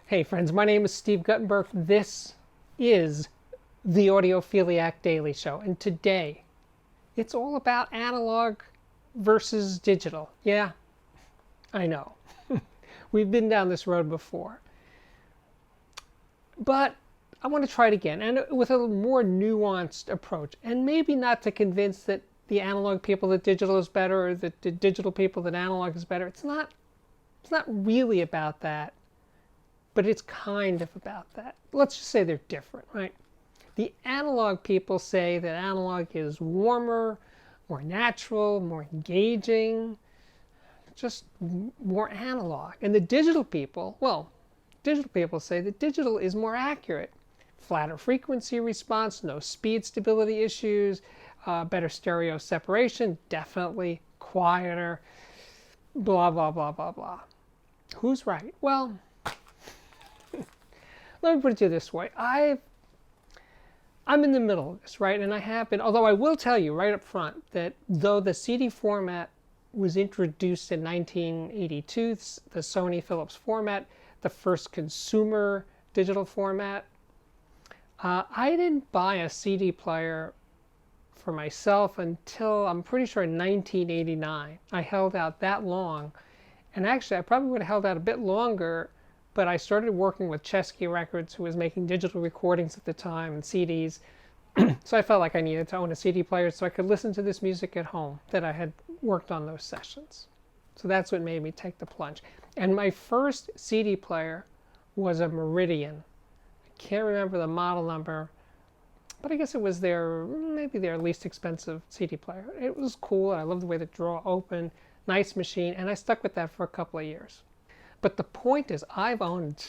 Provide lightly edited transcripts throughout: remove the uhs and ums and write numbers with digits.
Hey friends, my name is Steve Guttenberg. This is the Audiophiliac Daily Show, and today it's all about analog versus digital. Yeah, I know. We've been down this road before. But I want to try it again, and with a more nuanced approach, and maybe not to convince that the analog people that digital is better, or that the digital people that analog is better. It's not really about that. But it's kind of about that. Let's just say they're different, right? The analog people say that analog is warmer, more natural, more engaging, just more analog. And the digital people, well, digital people say that digital is more accurate. Flatter frequency response, no speed stability issues, better stereo separation, definitely quieter, blah, blah, blah, blah, blah. Who's right? Well, let me put it to you this way. I'm in the middle of this, right? And I have been, although I will tell you right up front that though the CD format was introduced in 1982, the Sony Philips format, the first consumer digital format, I didn't buy a CD player for myself until, I'm pretty sure, 1989. I held out that long. And actually, I probably would have held out a bit longer, but I started working with Chesky Records, who was making digital recordings at the time and CDs. So I felt like I needed to own a CD player so I could listen to this music at home that I had worked on those sessions. So that's what made me take the plunge. And my first CD player was a Meridian. I can't remember the model number, but I guess it was maybe their least expensive CD player. It was cool. I loved the way the drawer opened. Nice machine. And I stuck with that for a couple of years. But the point is, I've owned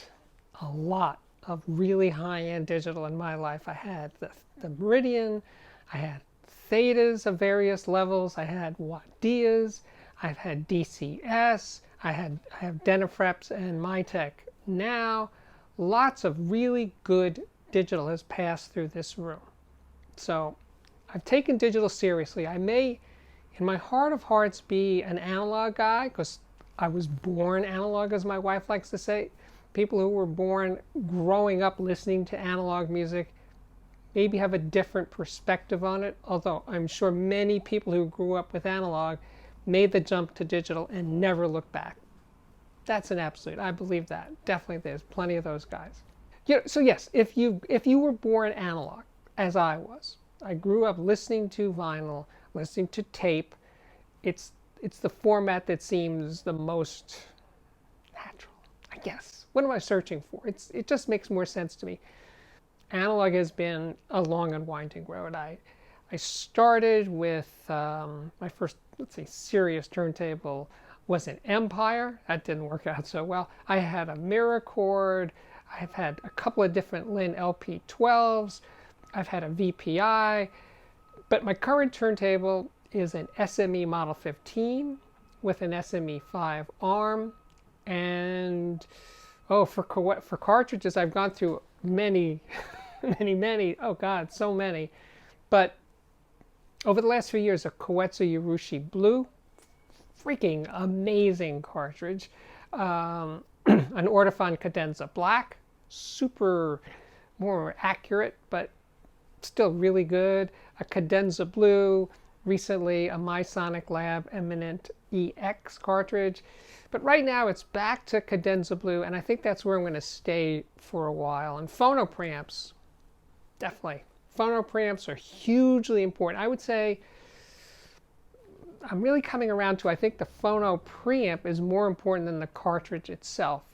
a lot of really high-end digital in my life. I had the Meridian, I had Thetas of various levels, I had Wadias, I've had DCS, I have Denafreps and Mytek. Now, lots of really good digital has passed through this room. So I've taken digital seriously. I may, in my heart of hearts, be an analog guy, because I was born analog, as my wife likes to say. People who were born growing up listening to analog music maybe have a different perspective on it, although I'm sure many people who grew up with analog made the jump to digital and never looked back. That's an absolute. I believe that. Definitely there's plenty of those guys. Yeah, so yes, if you were born analog, as I was, I grew up listening to vinyl, listening to tape, it's the format that seems the most natural, I guess. What am I searching for? It just makes more sense to me. Analog has been a long and winding road. I started with my first, let's say, serious turntable was an Empire. That didn't work out so well. I had a Miracord. I've had a couple of different Lin LP12s. I've had a VPI. But my current turntable is an SME Model 15 with an SME 5 arm. And for cartridges, I've gone through many, many, oh God, so many. But over the last few years, a Koetsu Urushi Blue, freaking amazing cartridge. An Ortofon Cadenza Black, super more accurate, but still really good. A Cadenza Blue, recently a MySonic Lab Eminent EX cartridge. But right now it's back to Cadenza Blue, and I think that's where I'm going to stay for a while. And phono preamps, definitely. Phono preamps are hugely important. I would say I'm really coming around to, I think the phono preamp is more important than the cartridge itself.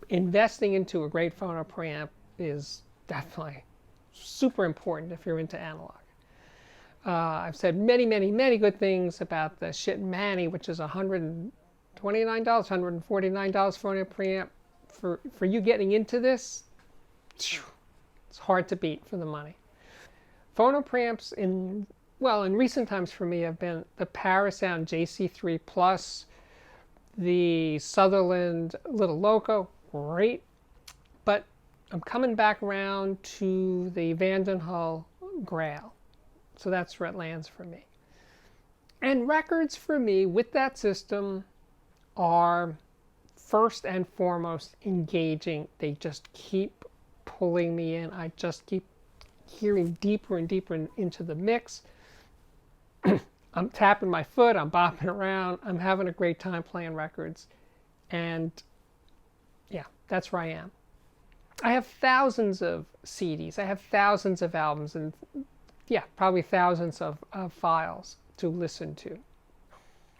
Investing into a great phono preamp is definitely super important if you're into analog. I've said many, many, many good things about the Shit Manny, which is $129, $149 phono preamp. For you getting into this, it's hard to beat for the money. Phono preamps in recent times for me have been the Parasound JC3 Plus, the Sutherland Little Loco, great. But I'm coming back around to the Vandenhull Grail. So that's where it lands for me. And records for me with that system are first and foremost engaging. They just keep pulling me in. I just keep hearing deeper and deeper into the mix. I'm tapping my foot, I'm bopping around, I'm having a great time playing records. And yeah, that's where I am. I have thousands of CDs, I have thousands of albums, and yeah, probably thousands of files to listen to.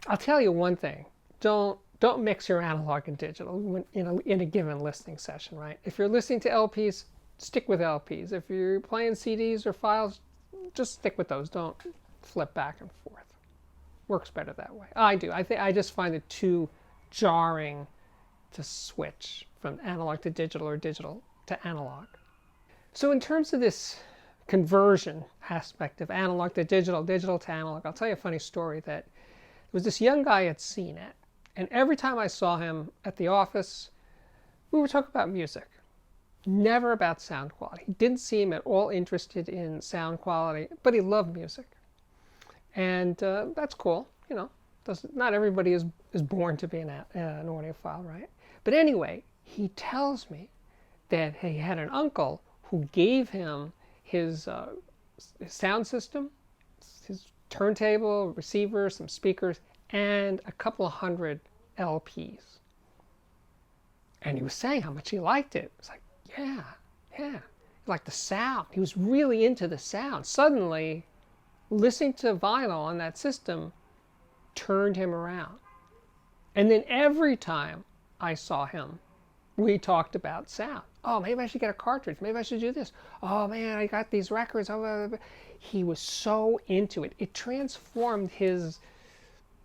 I'll tell you one thing, don't mix your analog and digital in a given listening session, right? If you're listening to LPs, stick with LPs. If you're playing CDs or files, just stick with those. Don't flip back and forth. Works better that way. I do. I just find it too jarring to switch from analog to digital or digital to analog. So in terms of this conversion aspect of analog to digital, digital to analog, I'll tell you a funny story that there was this young guy at CNET, and every time I saw him at the office, we were talking about music. Never about sound quality. He didn't seem at all interested in sound quality, but he loved music. And that's cool, you know. Not everybody is born to be an audiophile, right? But anyway, he tells me that he had an uncle who gave him his sound system, his turntable, receiver, some speakers, and a couple of hundred LPs. And he was saying how much he liked it. It's like, yeah. He liked the sound. He was really into the sound. Suddenly, listening to vinyl on that system turned him around. And then every time I saw him, we talked about sound. Oh, maybe I should get a cartridge. Maybe I should do this. Oh man, I got these records. He was so into it. It transformed his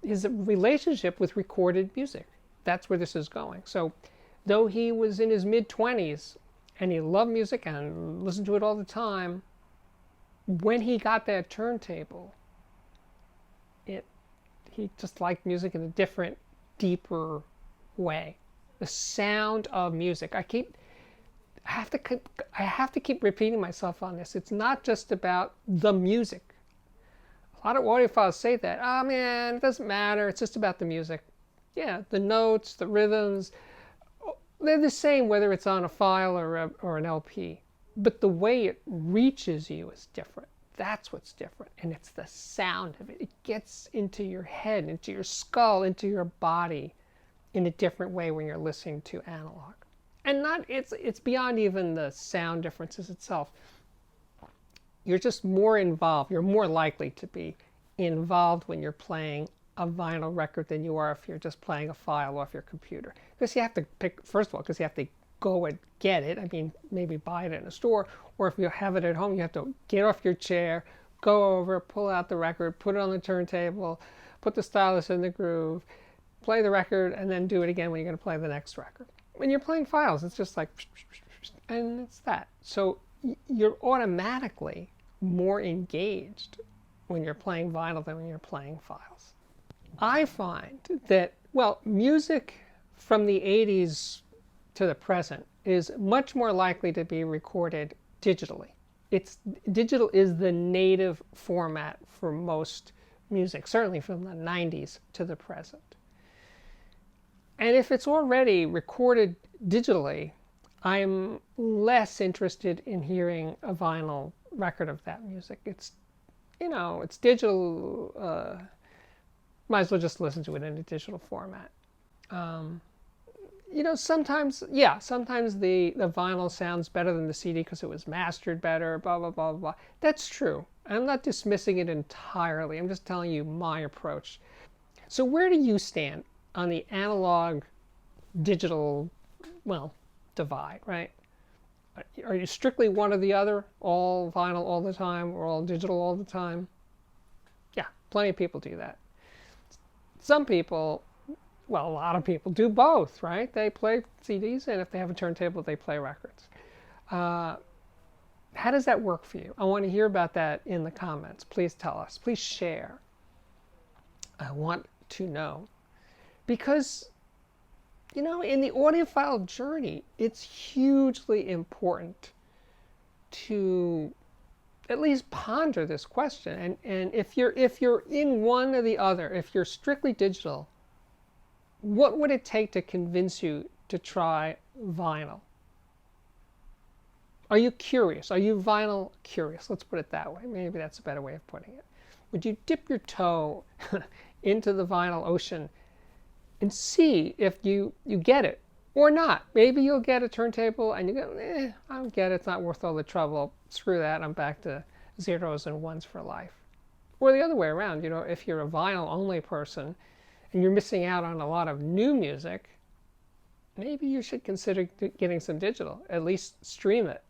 relationship with recorded music. That's where this is going. So though he was in his mid-20s and he loved music and listened to it all the time, when he got that turntable, he just liked music in a different, deeper way. The sound of music. I have to keep repeating myself on this. It's not just about the music. A lot of audiophiles say that. Oh man, it doesn't matter. It's just about the music. Yeah, the notes, the rhythms, they're the same whether it's on a file or an LP. But the way it reaches you is different. That's what's different. And it's the sound of it. It gets into your head, into your skull, into your body in a different way when you're listening to analog. And it's beyond even the sound differences itself. You're just more involved. You're more likely to be involved when you're playing a vinyl record than you are if you're just playing a file off your computer. Because you have to pick, first of all, because you have to go and get it. I mean, maybe buy it in a store, or if you have it at home, you have to get off your chair, go over, pull out the record, put it on the turntable, put the stylus in the groove, play the record, and then do it again when you're going to play the next record. When you're playing files, it's just like, and it's that. So you're automatically more engaged when you're playing vinyl than when you're playing files. I find that, well, music from the 80s to the present is much more likely to be recorded digitally. Digital is the native format for most music, certainly from the 90s to the present. And if it's already recorded digitally, I'm less interested in hearing a vinyl record of that music. It's digital. Might as well just listen to it in a digital format. Sometimes the vinyl sounds better than the CD because it was mastered better, blah, blah, blah, blah. That's true. I'm not dismissing it entirely. I'm just telling you my approach. So where do you stand on the analog digital, divide, right? Are you strictly one or the other? All vinyl all the time or all digital all the time? Yeah, plenty of people do that. Some people, a lot of people do both, right? They play CDs, and if they have a turntable, they play records. How does that work for you? I want to hear about that in the comments. Please tell us. Please share. I want to know. Because, in the audiophile journey, it's hugely important to at least ponder this question. And if you're in one or the other, if you're strictly digital, What would it take to convince you to try vinyl? Are you curious? Are you vinyl curious? Let's put it that way. Maybe that's a better way of putting it. Would you dip your toe into the vinyl ocean and see if you get it or not? Maybe you'll get a turntable and you go, I don't get it. It's not worth all the trouble. Screw that. I'm back to zeros and ones for life. Or the other way around, if you're a vinyl-only person and you're missing out on a lot of new music, maybe you should consider getting some digital. At least stream it.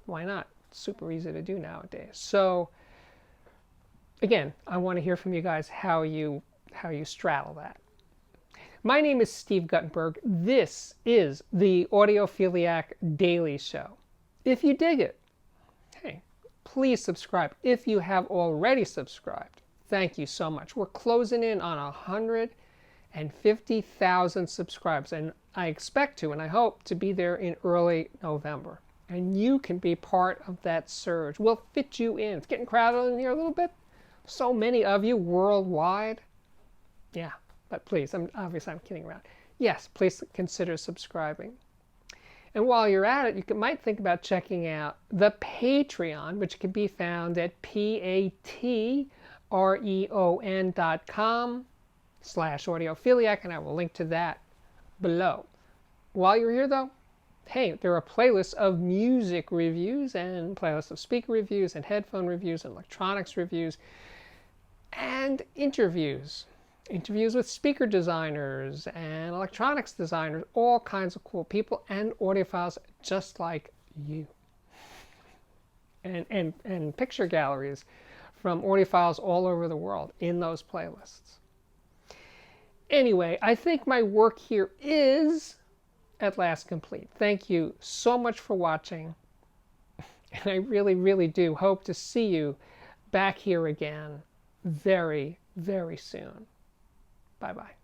Why not? It's super easy to do nowadays. So, again, I want to hear from you guys how you straddle that. My name is Steve Guttenberg. This is the Audiophiliac Daily Show. If you dig it, hey, please subscribe. If you have already subscribed, thank you so much. We're closing in on 150,000 subscribers, and I expect to, and I hope to be there in early November. And you can be part of that surge. We'll fit you in. It's getting crowded in here a little bit. So many of you worldwide. Yeah, but please, I'm kidding around. Yes, please consider subscribing. And while you're at it, you might think about checking out the Patreon, which can be found at patreon.com/audiophiliac, and I will link to that below. While you're here, though, hey, there are playlists of music reviews and playlists of speaker reviews and headphone reviews and electronics reviews and interviews. Interviews with speaker designers and electronics designers, all kinds of cool people and audiophiles just like you. And picture galleries from audiophiles all over the world in those playlists. Anyway, I think my work here is at last complete. Thank you so much for watching, and I really, really do hope to see you back here again very, very soon. Bye-bye.